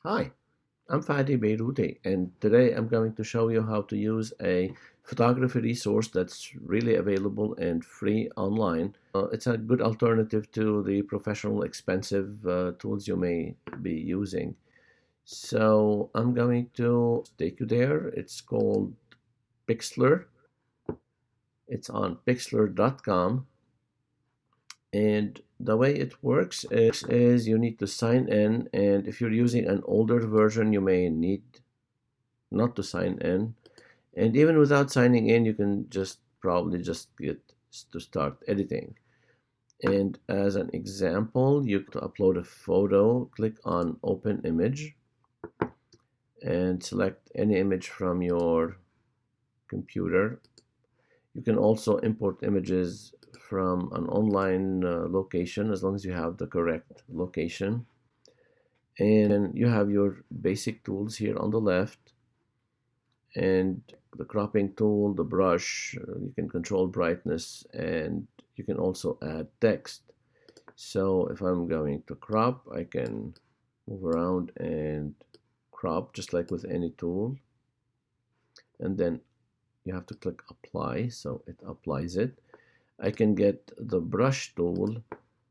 Hi, I'm Fadi Beiruti, and today I'm going to show you how to use a photography resource that's really available and free online. It's a good alternative to the professional expensive tools you may be using. So I'm going to take you there. It's called Pixlr. It's on pixlr.com. And the way it works is you need to sign in, and if you're using an older version, you may need not to sign in. And even without signing in, you can just probably just get to start editing. And as an example, you to upload a photo, click on Open Image and select any image from your computer. You can also import images from an online location as long as you have the correct location. And you have your basic tools here on the left, and the cropping tool, the brush, you can control brightness, and you can also add text. So if I'm going to crop, I can move around and crop just like with any tool. And then you have to click apply, so it applies it. I can get the brush tool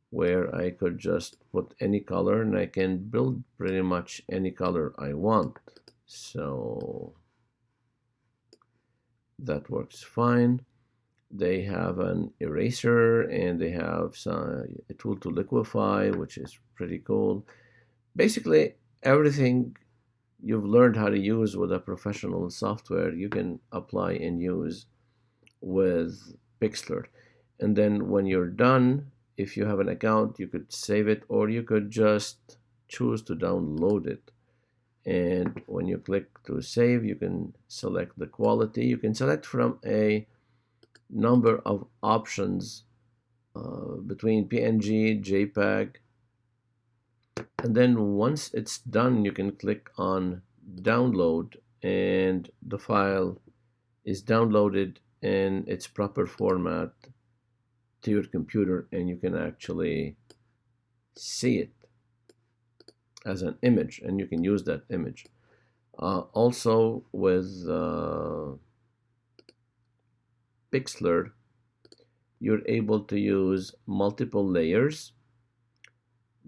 where I could just put any color and I can build pretty much any color I want. So that works fine. They have an eraser and they have a tool to liquefy, which is pretty cool. Basically, everything you've learned how to use with a professional software, you can apply and use with Pixlr. And then when you're done, if you have an account, you could save it or you could just choose to download it. And when you click to save, you can select the quality. You can select from a number of options between PNG, JPEG, and then once it's done, you can click on download, and the file is downloaded in its proper format to your computer, and you can actually see it as an image, and you can use that image. Also with Pixlr, you're able to use multiple layers,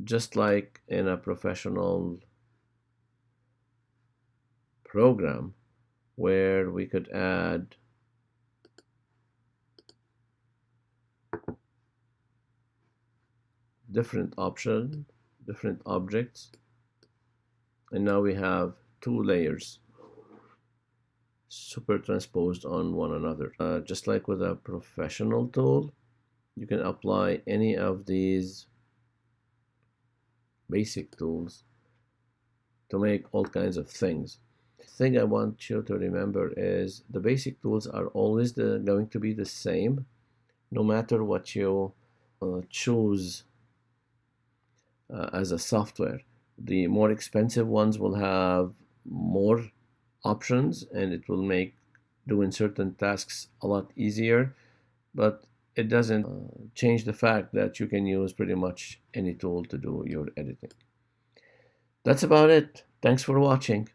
just like in a professional program where we could add different options, different objects, and now we have two layers supertransposed on one another. Just like with a professional tool, you can apply any of these basic tools to make all kinds of things. The thing I want you to remember is the basic tools are always going to be the same, no matter what you choose as a software. The more expensive ones will have more options and it will make doing certain tasks a lot easier, but it doesn't change the fact that you can use pretty much any tool to do your editing. That's about it. Thanks for watching.